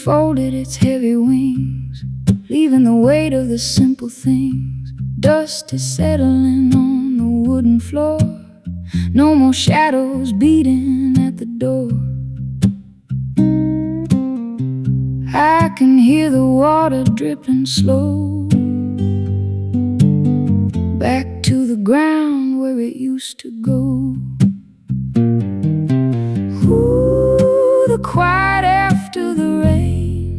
folded its heavy wings, leaving the weight of the simple things. Dust is settling on the wooden floor. No more shadows beating at the door. I can hear the water dripping slow back to the ground where it used to go. Ooh, the quiet after the rain,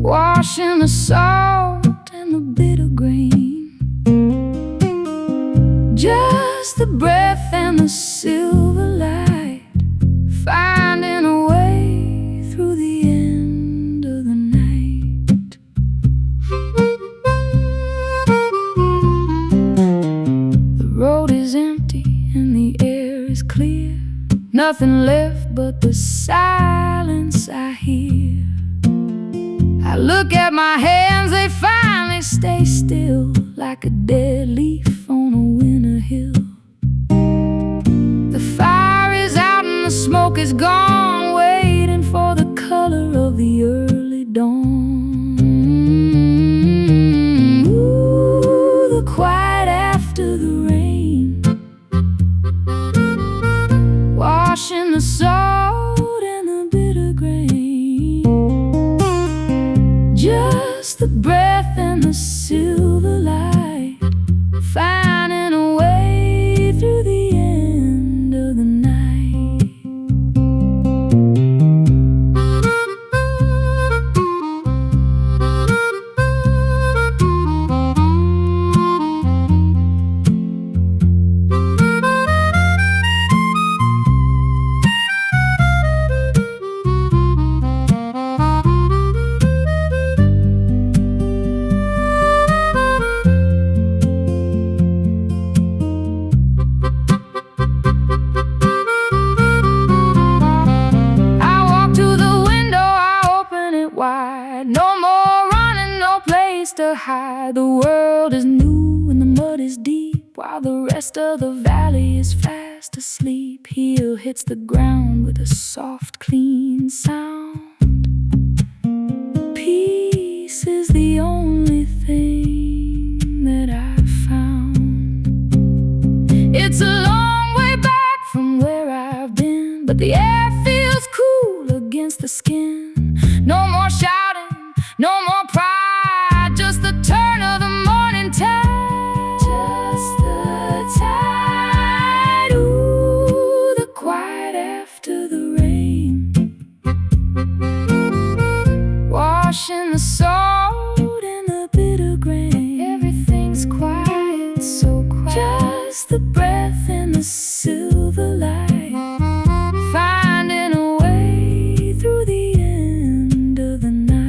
washing the salt and the bitter grain. Just the breath and the silver light, finding a way through the end of the night. The road is empty and the air is clear. Nothing left but the silence I hear. I look at my hands, they finally stay still, like a dead leaf on a winter hill. The fire is out and the smoke is gone, waiting for the color of the early dawn. Ooh, the quiet after the rain, washing the salt and the bitter grain. Just the breath and the silver light, finding a way through the end of the night. No more running, no place to hide. The world is new and the mud is deep, while the rest of the valley is fast asleep. Heel hits the ground with a soft, clean sound. Peace is the only thing that I've found. It's a long way back from where I've been, but the air feels cool against the skin. No more shouting, no more pride, just the turn of the morning tide. Just the tide, ooh, the quiet after the rain, washing the salt and the bitter grain. Everything's quiet, so quiet. Just the breath and the silver light, finding a way through the end of the night.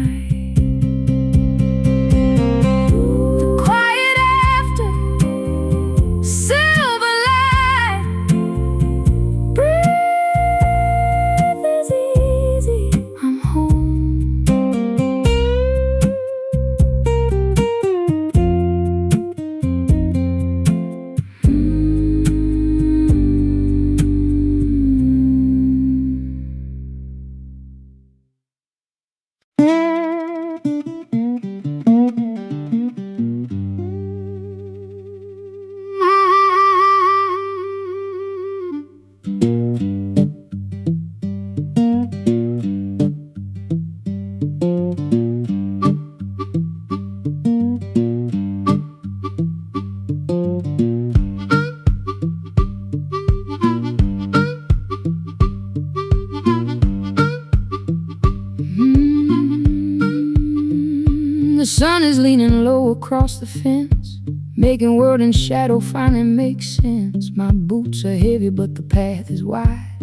The sun is leaning low across the fence, making word and shadow finally make sense. My boots are heavy but the path is wide,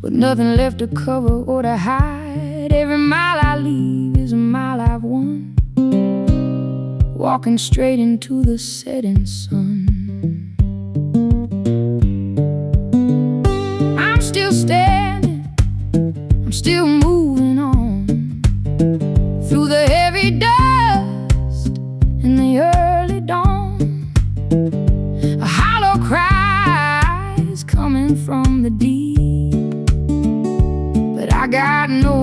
with nothing left to cover or to hide. Every mile I leave is a mile I've won, walking straight into the setting sun. I'm still standing, I'm still moving on, through the heavy dust in the early dawn. A hollow cry is coming from the deep, but I got no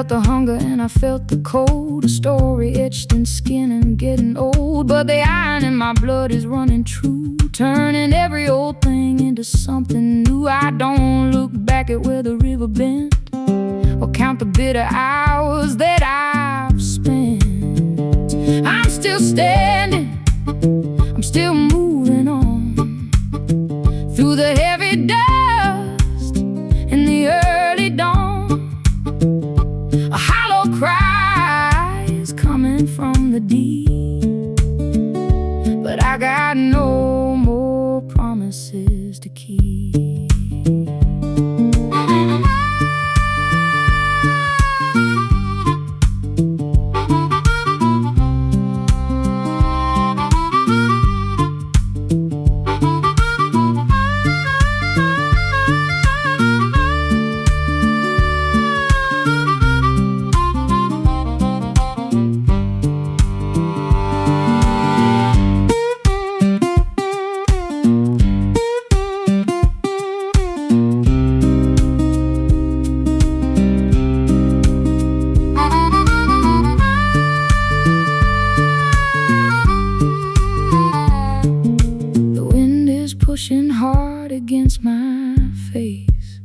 felt the hunger and I felt the cold, a story etched in skin and getting old. But the iron in my blood is running true, turning every old thing into something new. I don't look back at where the river bent, or count the bitter hours that I've spent. I'm still standing, I'm still moving on, through the heavy dust in the early dawn. A hollow cry is coming from the deep, but I got no more promises to keep. Pushing hard against my face,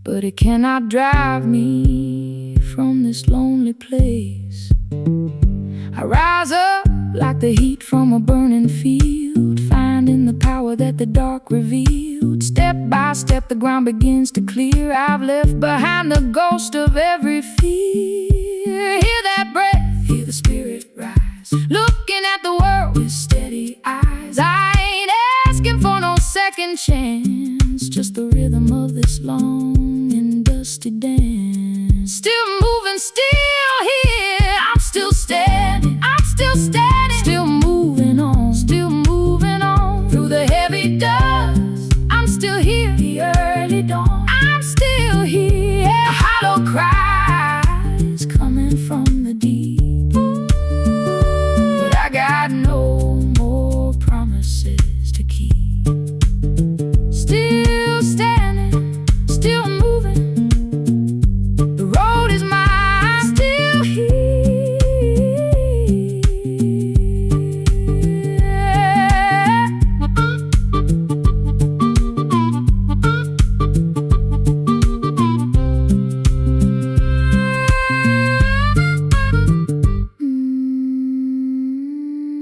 but it cannot drive me from this lonely place. I rise up like the heat from a burning field, finding the power that the dark revealed. Step by step the ground begins to clear. I've left behind the ghost of every fear. Hear that breath, hear the spirit rise, looking at the world with steady eyes. I ain't asking for no second chance, just the rhythm of this long and dusty dance. Still moving, still here, I'm still standing, I'm still standing, still moving on, through the heavy dust. I'm still here, the early dawn, I'm still here. A hollow cry is coming from the deep, but I got no more promises to keep. Still standing, still moving, the road is mine, still here.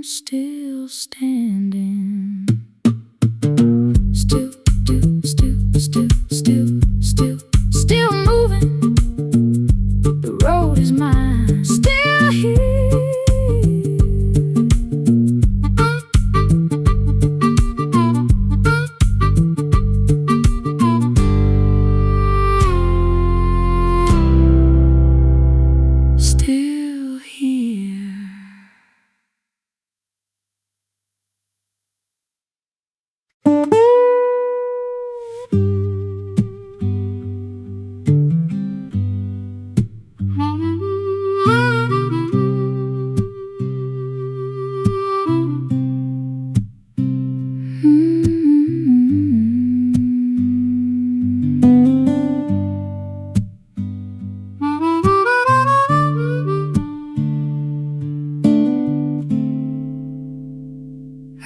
Still standing, still moving, the road is mine, still here. Still here.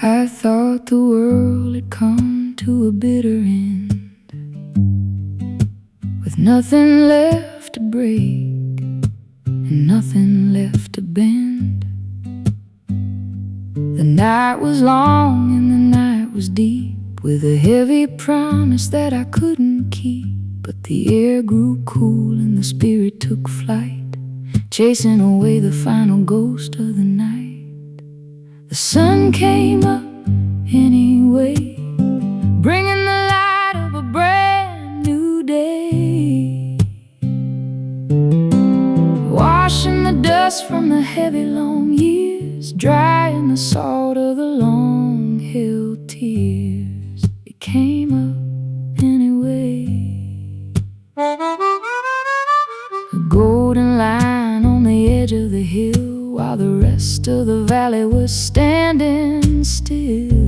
I thought the world had come to a bitter end, with nothing left to break and nothing left to bend. The night was long and the night was deep, with a heavy promise that I couldn't keep. But the air grew cool and the spirit took flight, chasing away the final ghost of the night. The sun came up anyway, bringing the light of a brand new day, washing the dust from the heavy long years, drying the salt of the long held tears. It came up anyway. A golden line on the edge of the hill, while the rest of the valley was standing still.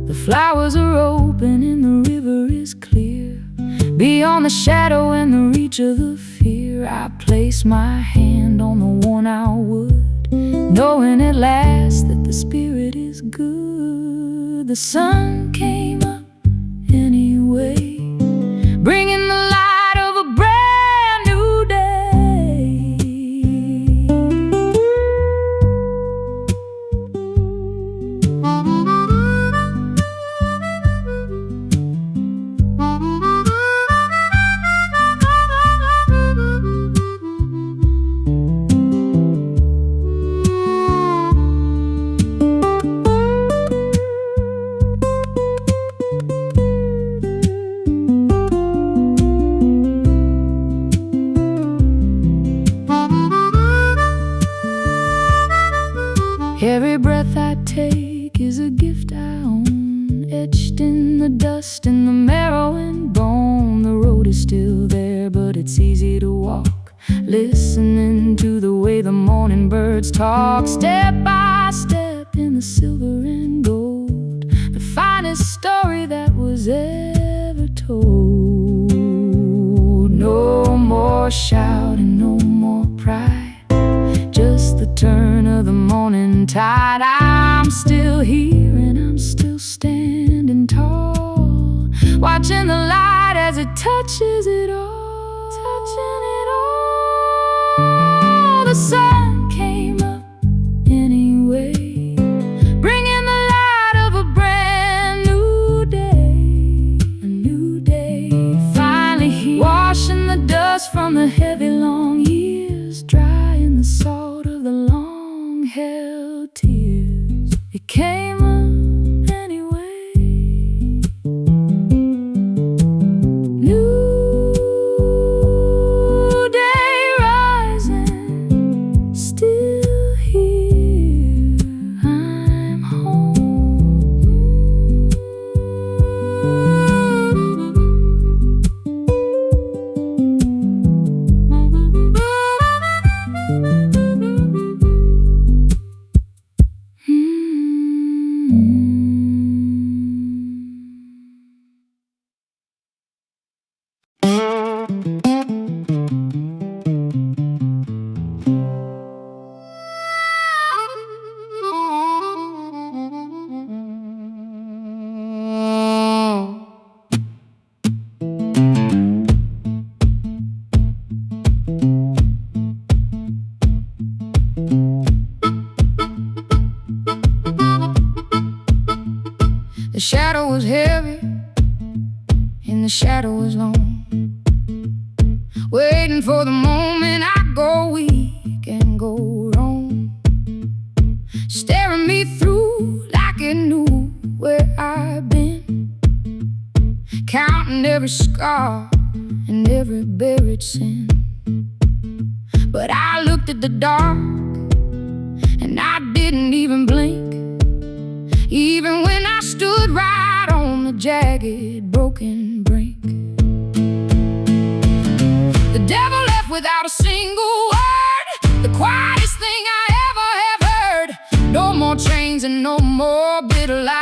The flowers are open and the river is clear, beyond the shadow and the reach of the field. tear, I place my hand on the worn-out wood, knowing at last that the spirit is good. The sun came up anyway, bringing the light of a brand new day. Every breath I take is a gift I own, etched in the dust, in the marrow and bone. The road is still there, but it's easy to walk, listening to the way the morning birds talk, step by step in the silver and gold, the finest story that was ever told. No more shouting, no more pride, just the turn of the morning tide. I'm still here and I'm still standing tall, watching the light as it touches it all, touching it all. The sun came up anyway, bringing the light of a brand new day. A new day finally here, washing the dust from the heavy long years, drying the salt of the long-held tears. It came up anyway. New day rising, still here. I'm home. The shadow was heavy and the shadow was long, waiting for the moment I go weak and go wrong, staring me through like it knew where I've been, counting every scar and every buried sin. But I looked at the dark and I didn't even blink, even when I stood right on the jagged, broken brink. The devil left without a single word, the quietest thing I ever have heard. No more chains and no more bitter lies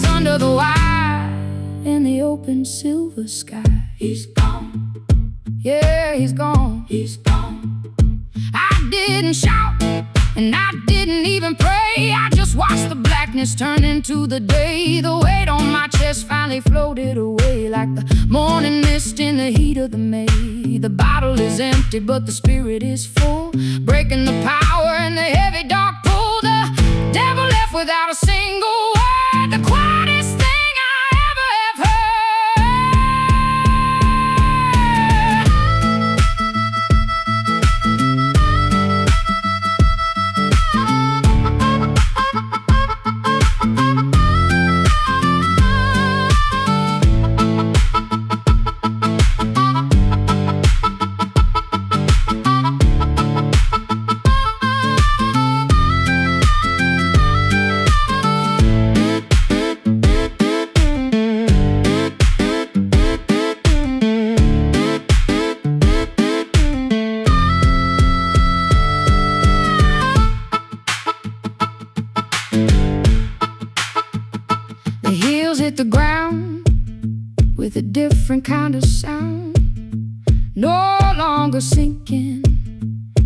under the wide and the open silver sky. He's gone, yeah, he's gone, he's gone. I didn't shout and I didn't even pray, I just watched the blackness turn into the day. The weight on my chest finally floated away like the morning mist in the heat of the May. The bottle is empty but the spirit is full, breaking the power and the heavy dark pull. The devil left without a single word, the quietest thing I ever have hit the ground with a different kind of sound. no longer sinking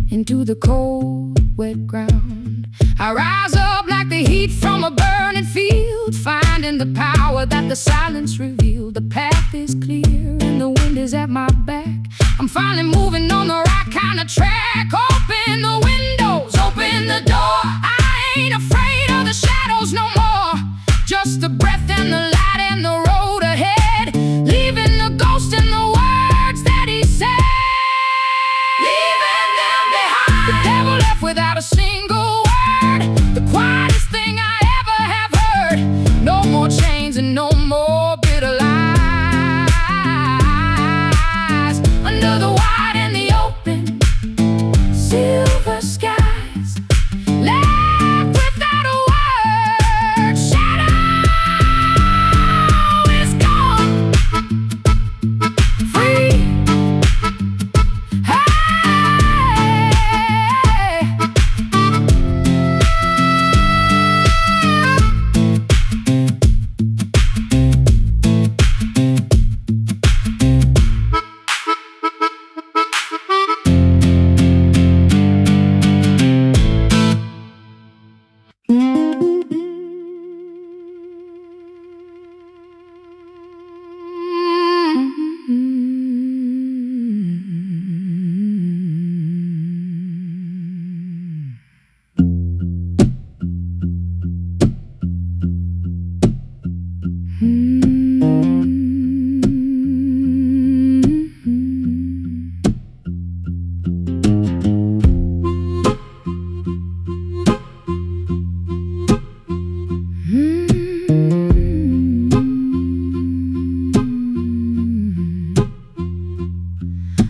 into the cold, wet ground. I rise up like the heat from a burning field, finding the power that the silence revealed. The path is clear and the wind is at my back. I'm finally moving on the right kind of track. Open the windows, open the door. I ain't afraid of the shadows no more. Just the breath and the light and the road ahead, leaving the ghost in the words that he said. Leaving them behind. The devil left without a single word, the quietest thing I ever have heard. No more chains and no more bitter lies. Under the wide and the open, silver skies, left without a word. Shadow is gone, free. Hey.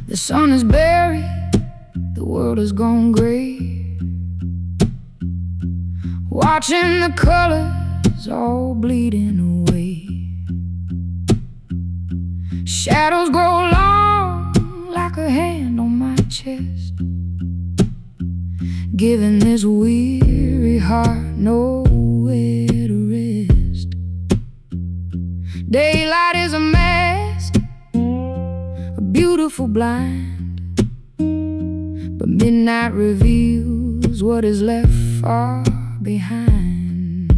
The sun is buried, the world has gone gray, watching the colors all bleeding away. Shadows grow long like a hand on my chest, giving this weary heart nowhere to rest. Daylight is a mask, a beautiful blind, but midnight reveals what is left far behind.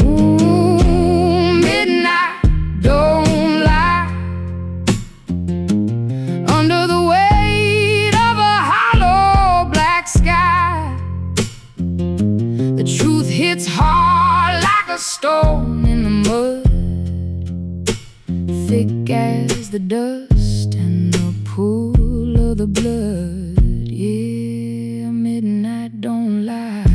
Ooh, midnight don't lie. Under the weight of a hollow black sky, the truth hits hard like a stone in the mud, thick as the dust and the pool of the blood. Yeah, midnight don't lie.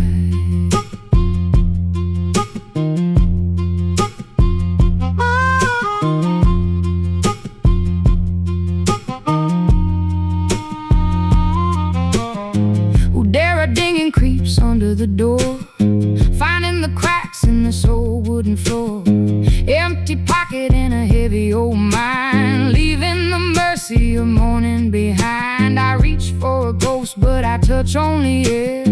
Who dare a dinging creeps under the door, finding the cracks in this old wooden floor. Empty pocket and a heavy old mind, leaving the mercy of morning behind. I reach for a ghost, but I touch only air,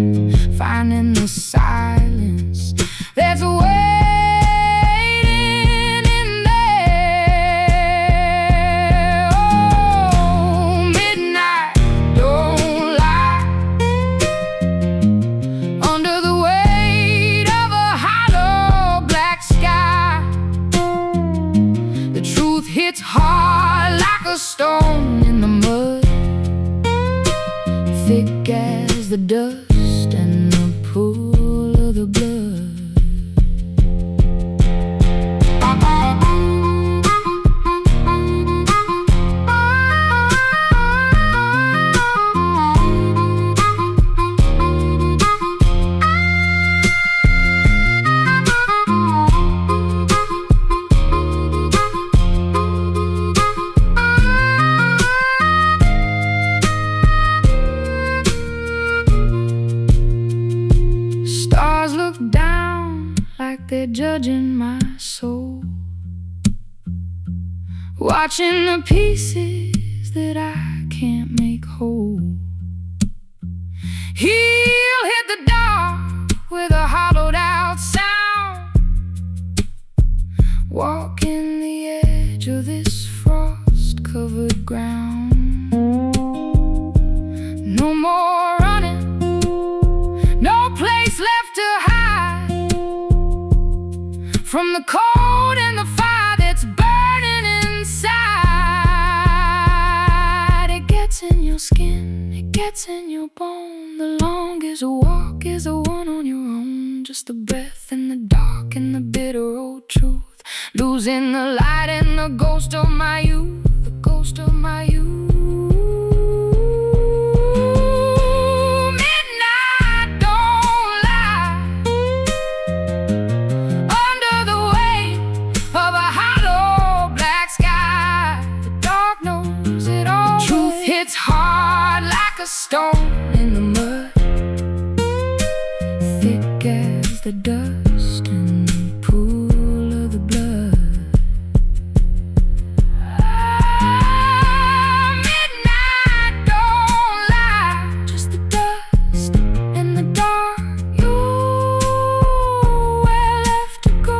finding the silence that's waiting in there. Oh, midnight don't lie. Under the weight of a hollow black sky, the truth hits hard like a stone in the mud, thick as the dust and the pool of the blood. Stars look down like they're judging my soul, watching the pieces that I can't make whole. He'll hit the dark with a hollowed out sound, walking the edge of this frost covered ground. No more running, no place left to hide from the cold and the fire that's burning inside. It gets in your skin, it gets in your bone. The longest walk is the one on your own. Just a breath in the dark and the bitter old truth. Losing the light and the ghost of my youth. The ghost of my youth. Midnight don't lie. Under the weight of a hollow black sky, the dark knows it all. Truth hits hard like a stone in the mud, thick as the dust in the pool of the blood. Midnight don't lie. Just the dust and the dark. Nowhere left to go.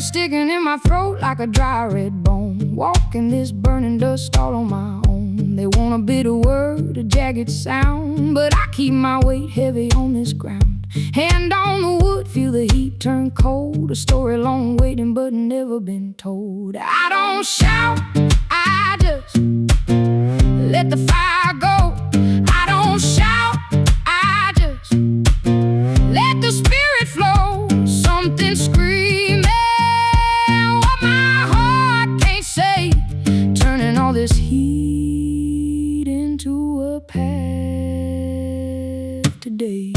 Sticking in my throat like a dry red bone. Walking this burning dust all on my own. They want a bitter word, a jagged sound, but I keep my weight heavy on this ground. Hand on the wood, feel the heat turn cold. A story long waiting but never been told. I don't shout, I just let the fire go. I don't shout, I just let the spirit flow. Something screaming this heat into a path today.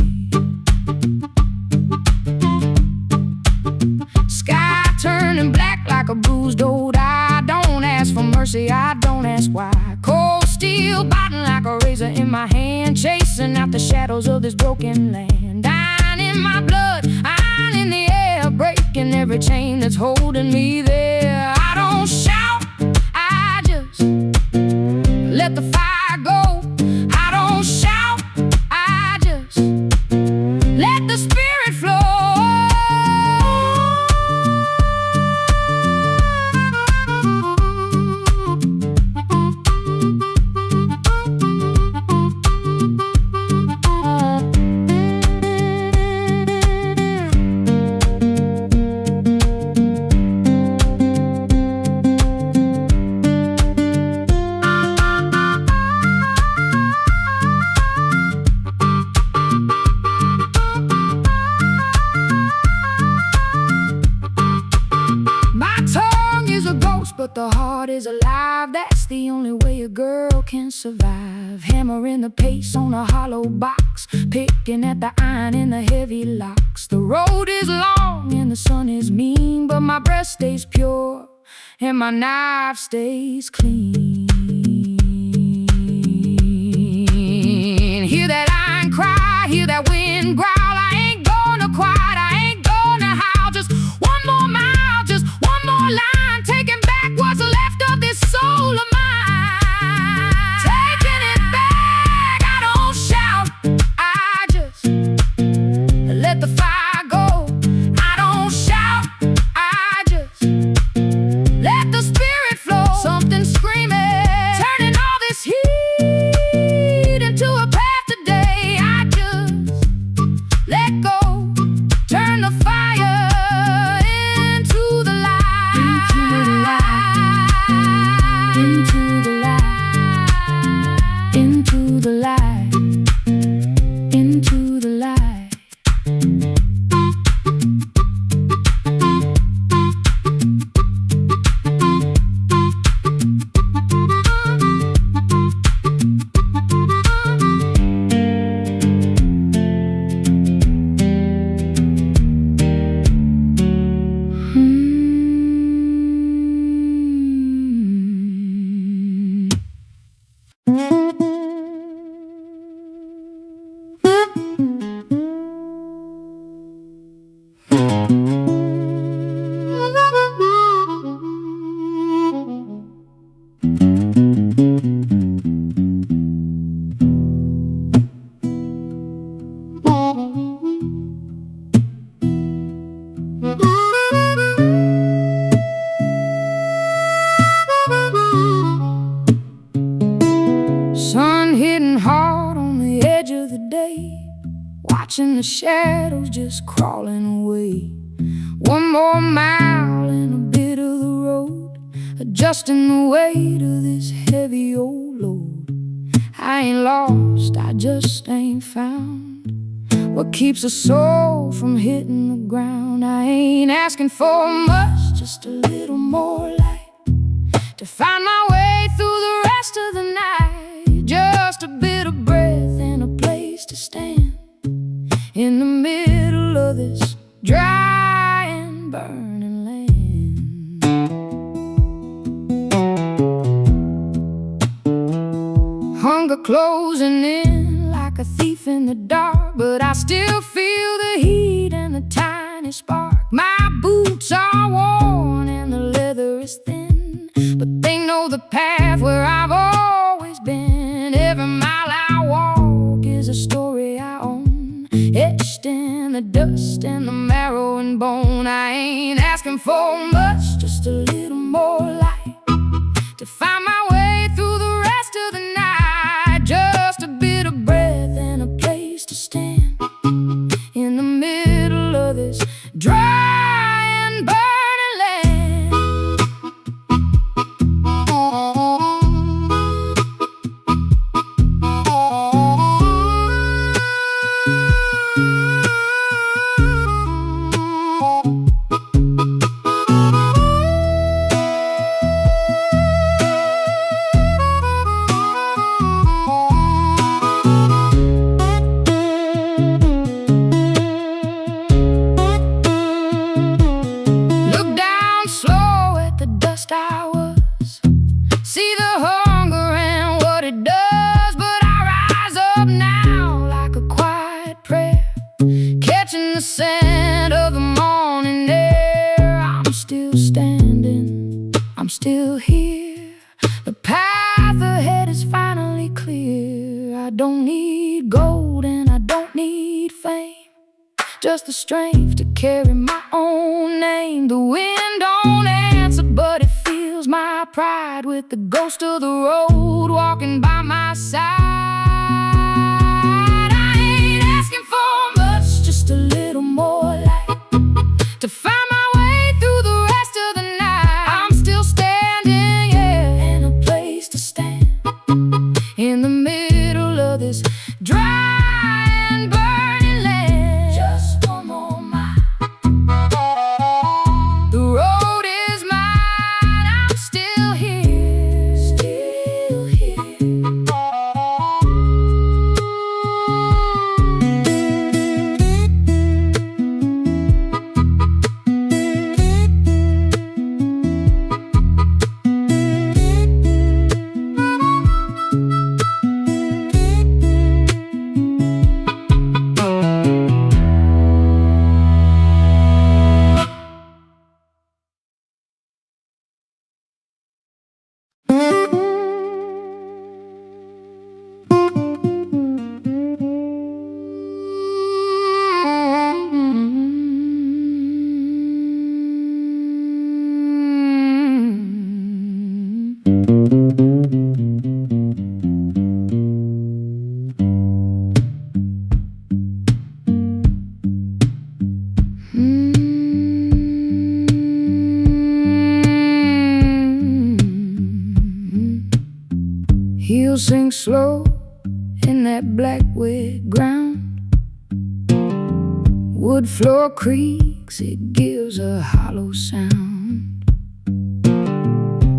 Sky turning black like a bruised old eye. Don't ask for mercy, I don't ask why. Cold steel biting like a razor in my hand, chasing out the shadows of this broken land. Iron in my blood, iron in the air, breaking every chain that's holding me there. I don't shout, I just let the fire go. I don't shout, I just let the spirit flow. But the heart is alive, that's the only way a girl can survive. Hammering the pace on a hollow box, picking at the iron in the heavy locks. The road is long and the sun is mean, but my breath stays pure and my knife stays clean. Hear that iron cry, hear that wind growl. I ain't gonna quiet, I ain't gonna howl. Just one more mile, just one more line, taking what's left of this soul of mine. Taking it back, I don't shout, I just let the fire go. I don't shout, I just let the spirit flow. Something screaming Sun hitting hard on the edge of the day, watching the shadows just crawling away. One more mile and a bit of the road, adjusting the weight of this heavy old load. I ain't lost, I just ain't found what keeps a soul from hitting the ground. I ain't asking for much, just a little more light to find my way through the rest of the night. Just a bit of breath and a place to stand in the middle of this dry and burning land. Hunger closing in like a thief in the dark, but I still feel the heat and the tiny spark. My boots are worn and the leather is thin, but they know the path where I've always been. Every mile I walk is a story I own, etched in the dust and the marrow and bone. I ain't asking for much, just a little more light to find my way through the rest of the night. Just a bit of breath and a place to stand in the middle of this dry and burning land. I was, see the hunger and what it does, but I rise up now like a quiet prayer, catching the scent of the morning air. I'm still standing, I'm still here, the path ahead is finally clear. I don't need gold and I don't need fame, just the strength to carry my own name. The wind don't answer, but it feels my pride with the ghost of the road walking by my side. I ain't asking for much, just a little more light to find my way through the rest of the night. I'm still standing, yeah, and a place to stand in the middle of this dry and burning land. Just one more mile, the road is mine. I'm still here, still here. He'll sink slow in that black wet ground. Wood floor creaks, it gives a hollow sound.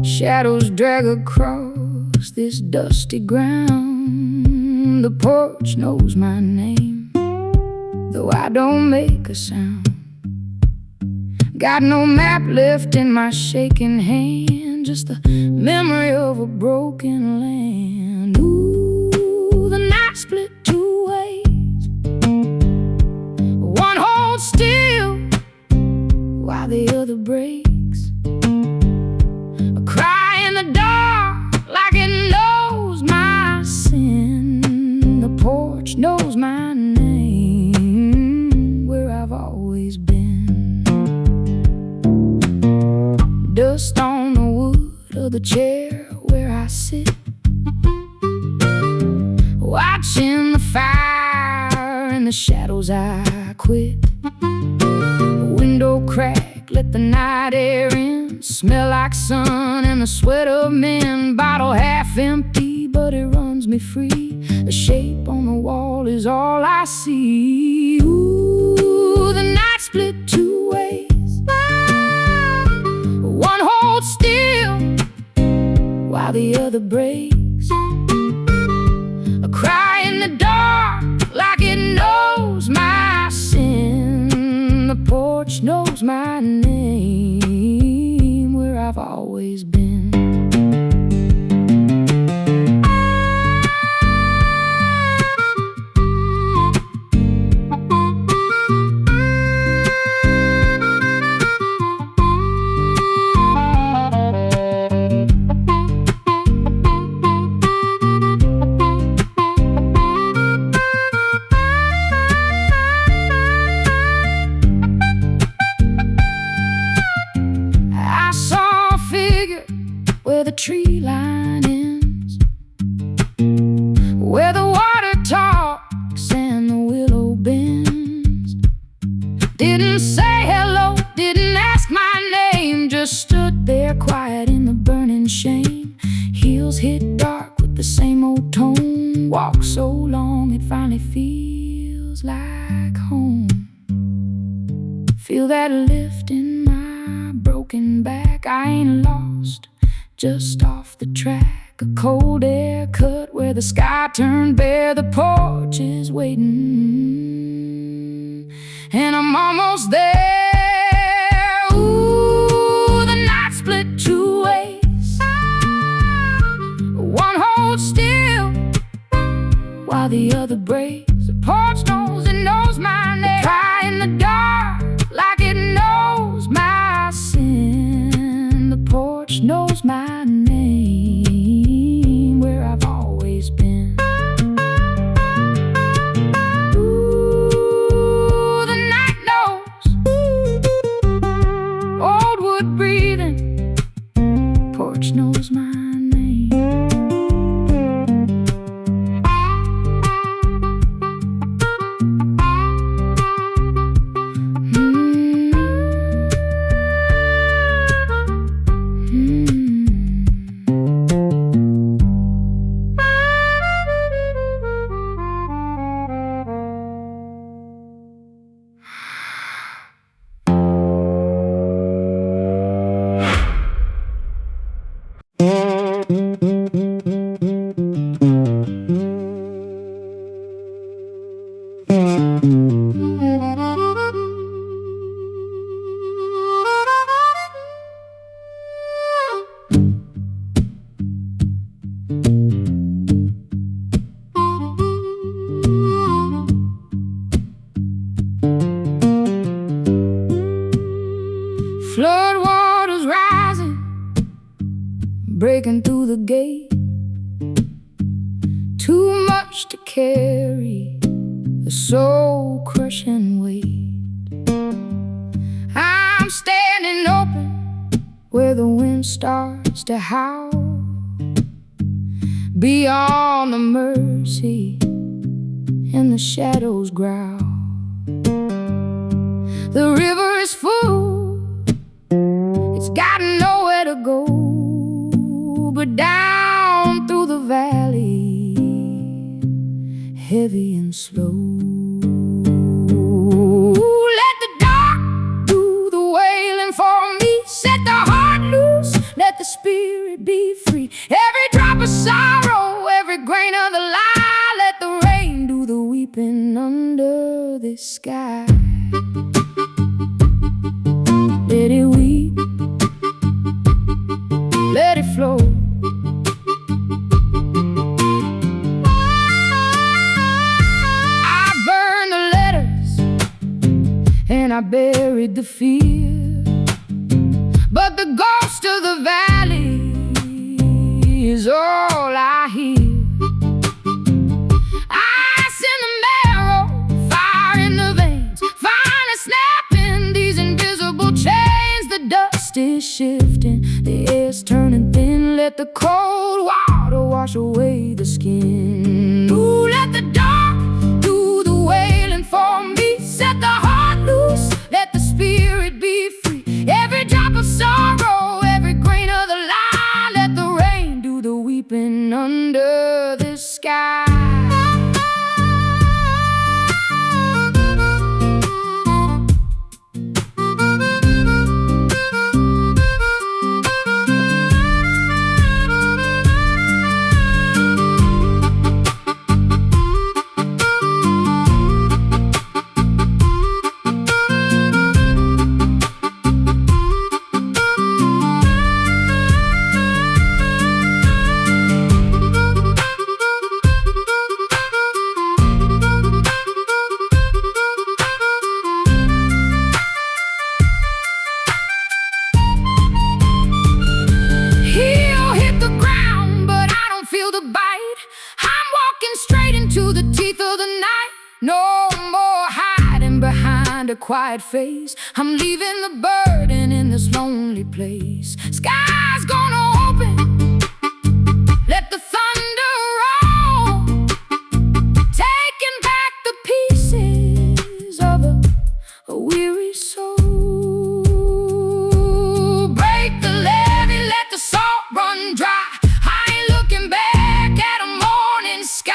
Shadows drag across this dusty ground. The porch knows my name, though I don't make a sound. Got no map left in my shaking hand, just the memory of a broken land. Ooh, the night split two ways. One holds still while the other breaks. A cry in the dark, dust on the wood of the chair where I sit, watching the fire in the shadows. I quit. The window crack, let the night air in, smell like sun and the sweat of men. Bottle half empty, but it runs me free. The shape on the wall is all I see. Ooh, the night split two ways. One holds still while the other breaks. A cry in the dark like it knows my sin. The porch knows my name, where I've always been. Where the tree line ends, where the water talks and the willow bends. Didn't say hello, didn't ask my name, just stood there quiet in the burning shame. Heels hit dark with the same old tone. Walk so long it finally feels like home. Feel that lift in my broken back. I ain't lost, just off the track. A cold air cut where the sky turned bare. The porch is waiting, and I'm almost there. Ooh, the night split two ways. One holds still while the other breaks. The porch knows, it knows my name. Cry in the dark like it knows my sin. The porch knows my name, where I've always been. Ooh, the night knows. Old wood breathing, porch knows my name. Flood waters rising, breaking through the gate. Too much to carry, a soul-crushing weight. I'm standing open where the wind starts to howl, beyond the mercy and the shadows growl. The river is full, it's got nowhere to go but down through the valley, heavy and slow. Let the dark do the wailing for me. Set the heart loose, let the spirit be free. Every drop of sorrow, every grain of the lie, let the rain do the weeping under this sky. Let it weep, let it flow. I burned the letters and I buried the fear, but the ghost of the valley is all I hear. Ice in the marrow, fire in the veins, finally snapping these invisible chains. The dust is shifting, let the cold water wash away the skin. Ooh, let the dark do the wailing for me. Set the heart loose, let the spirit be free. Every drop of sorrow, every grain of the lie, let the rain do the weeping under the sky. No more hiding behind a quiet face. I'm leaving the burden in this lonely place. Sky's gonna open, let the thunder roll, taking back the pieces of a weary soul. Break the levee, let the salt run dry. I ain't looking back at a morning sky.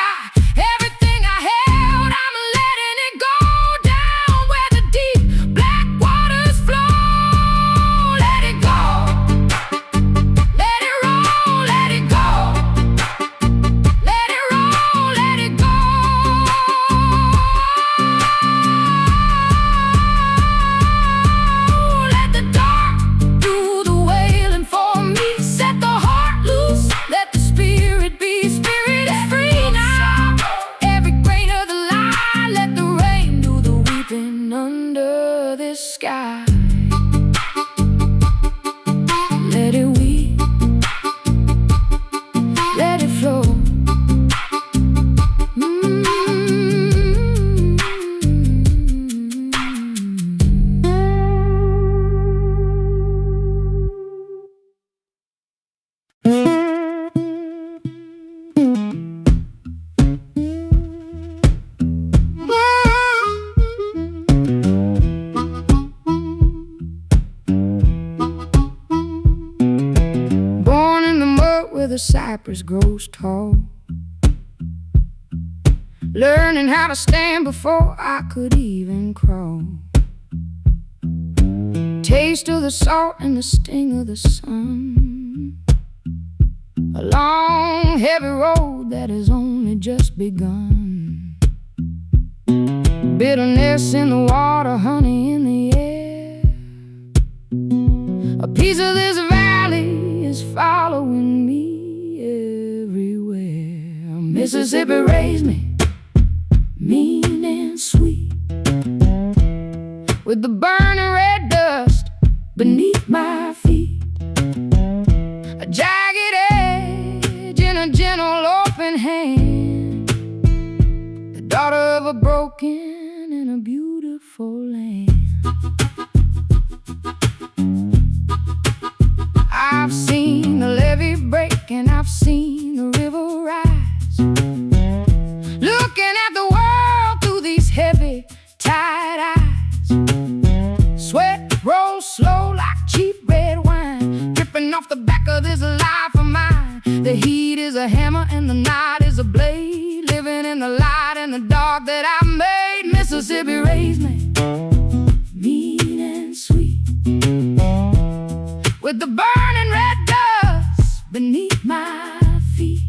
Under this sky, let it weep, let it flow. The cypress grows tall, learning how to stand before I could even crawl. Taste of the salt and the sting of the sun, a long heavy road that has only just begun. Bitterness in the water, honey in the air. A piece of this valley is following me everywhere. Mississippi raised me, mean and sweet, with the burning red dust beneath my feet. A jagged edge in a gentle open hand, the daughter of a broken and a beautiful land. I've seen the levee break and I've seen the river rise, looking at the world through these heavy tired eyes. Sweat rolls slow like cheap red wine, dripping off the back of this life of mine. The heat is a hammer and the night is a blade, living in the light and the dark that I made. Mississippi raised me, mean and sweet, with the burning red dust beneath my feet.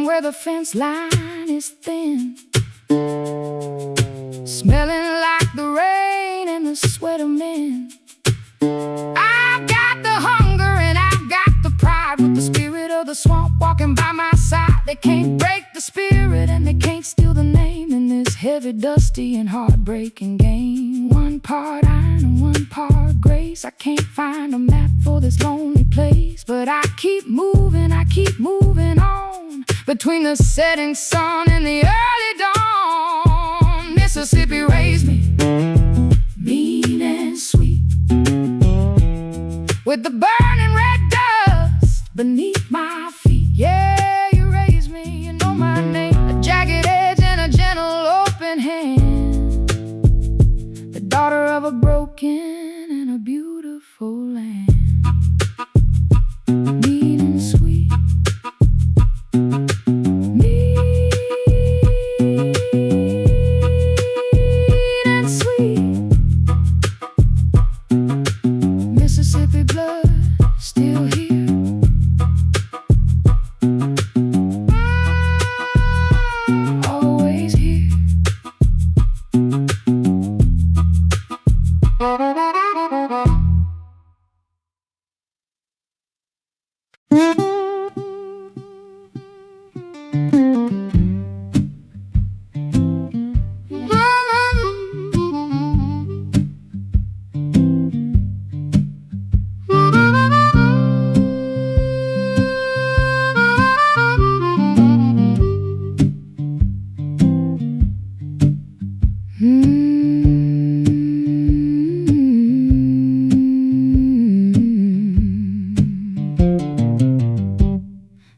Where the fence line is thin, smelling like the rain and the sweat of men. I've got the hunger and I've got the pride, with the spirit of the swamp walking by my side. They can't break the spirit and they can't steal the heavy, dusty, and heartbreaking game. One part iron and one part grace. I can't find a map for this lonely place, but I keep moving on, between the setting sun and the early dawn. Mississippi raised me, mean and sweet, with the burning red dust beneath my feet. Yeah, you raised me, you know my name. A jagged edge and a gentle open hand, the daughter of a broken and a beautiful land. Mean and sweet, mean and sweet. Mississippi blood still here, always here.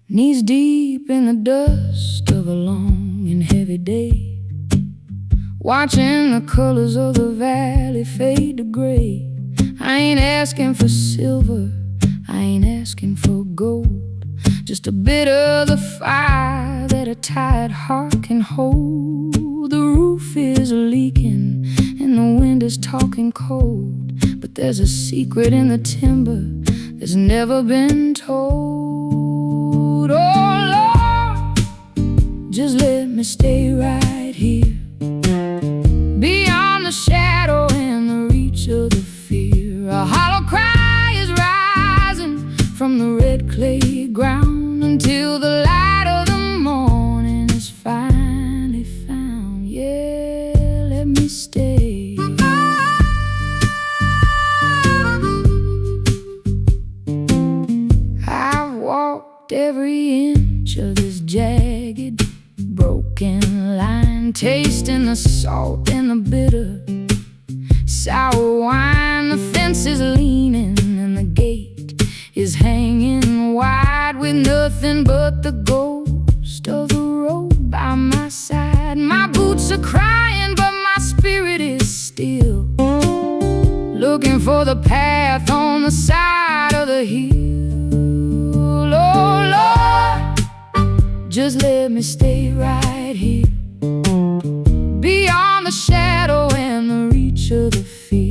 Knees deep in the dust of a long and heavy day, watching the colors of the valley fade to gray. I ain't asking for silver, I ain't asking for gold, just a bit of the fire that a tired heart can hold. The roof is leaking and the wind is talking cold, but there's a secret in the timber that's never been told. Oh Lord, just let me stay right here, beyond the shadow and the reach of the fear. A hollow cry is rising from the red clay ground, until the light of the morning is finally found. Yeah, let me stay. I've walked every inch of this jagged, broken line, tasting the salt and the bitter sour wine. The fence is leaning and the gate is hanging wide, with nothing but the ghost of the road by my side. My boots are crying, but my spirit is still, looking for the path on the side of the hill. Oh Lord, just let me stay right here, beyond the shadow and the reach of the fear.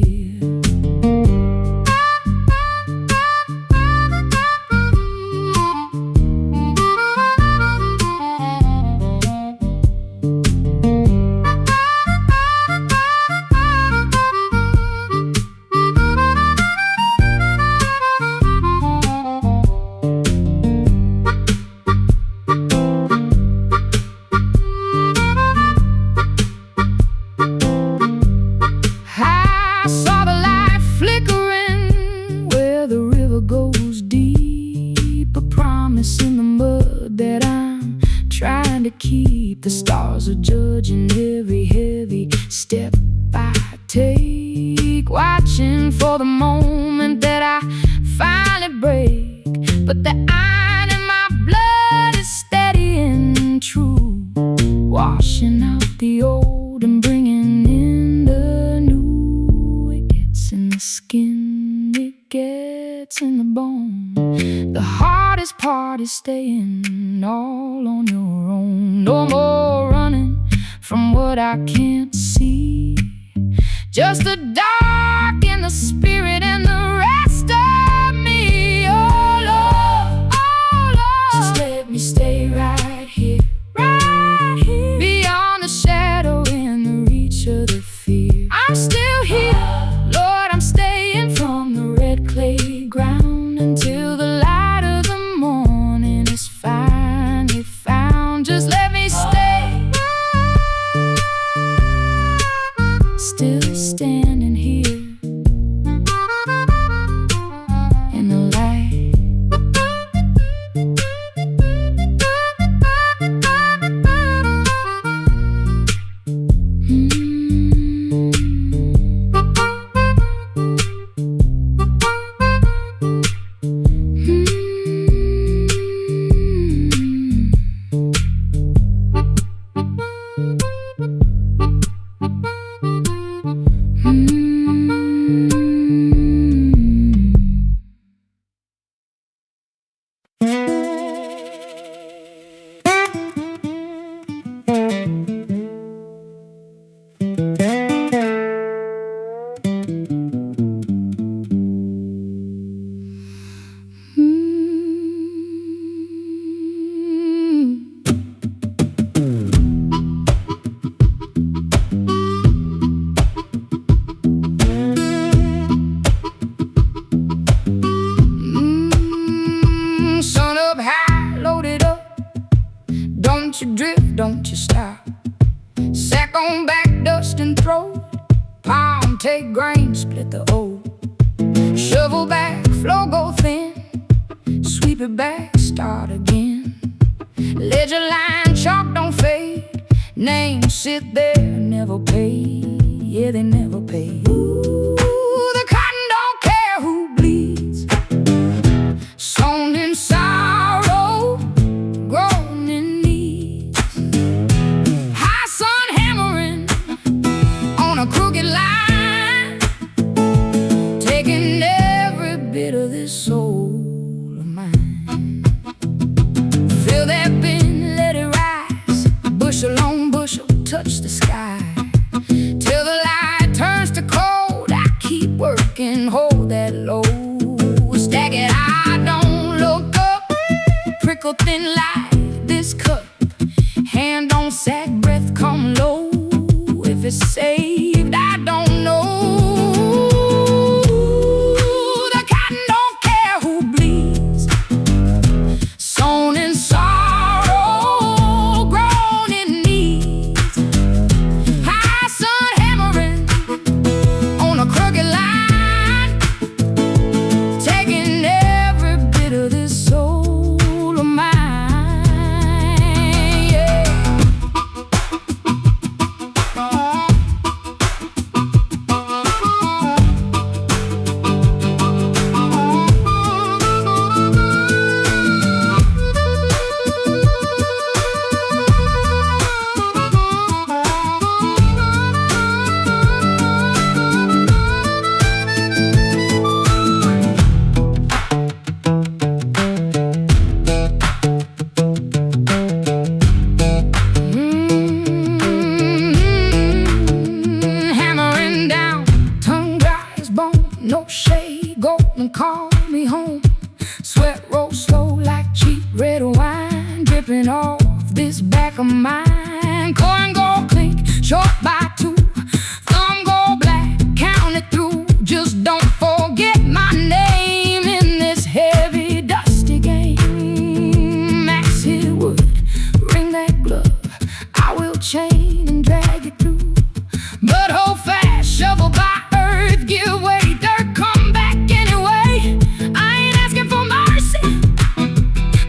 In the mud that I'm trying to keep, the stars are judging every heavy step I take, watching for the moment that I finally break. But the iron in my blood is steady and true, washing out the old and bringing in the new. It gets in the skin, it gets in the bone. The hardest part is staying all on your own. No more running from what I can't see, just the dark and the spirit and the rest of me. Oh Lord, just let me stay right here, beyond the shadow and the reach of the fear. I'm still here, Lord, I'm staying from the red clay ground, until the light of the morning is finally found. Just let me stay. on back, dust and throw. Palm take grain, split the O. Shovel back, flow go thin. Sweep it back, start again. Ledger line, chalk don't fade. Names sit there, never pay. Yeah, they never pay. Ooh, the cotton don't care who bleeds. Sown in sorrow, grown in needs. High sun hammering on a crooked line, taking every bit of this soul of mine. Fill that bin, let it rise. Bushel on bushel, touch the sky. Till the light turns to cold, I keep working, hold that low. Stack it, I don't look up. Prickle thin like this cup. Hand on sack, breath come low. If it's saved, I don't know. The cotton don't care who bleeds. Sown in sorrow, grown in needs. High sun hammering on a crooked line, taking every bit of this soul of mine. Yeah. Hammering down, tongue dry as bone. No shade, golden, call me home. Sweat rolls slow like cheap red wine, dripping off this back of mine. Coin go clink, short by two. Thumb go black, count it through. Just don't forget my name in this heavy, dusty game. Max hit wood, ring that glove. I will chain and drag it through. But hold fast, shovel by earth, give way, dirt come back anyway. I ain't asking for mercy,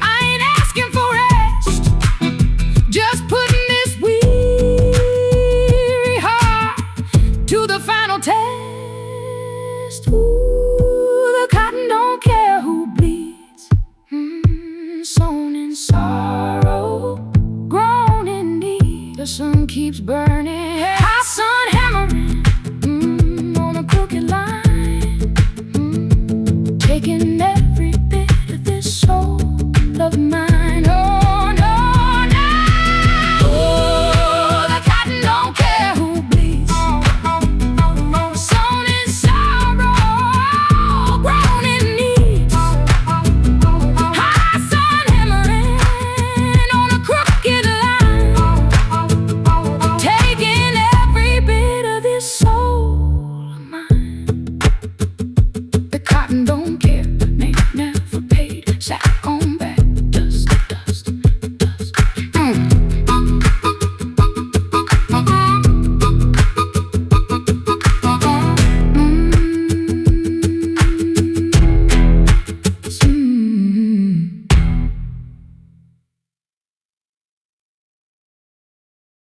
I ain't asking for rest. Just putting this weary heart to the final test. Ooh, the cotton don't care who bleeds. Sown in sorrow, grown in need. The sun keeps burning.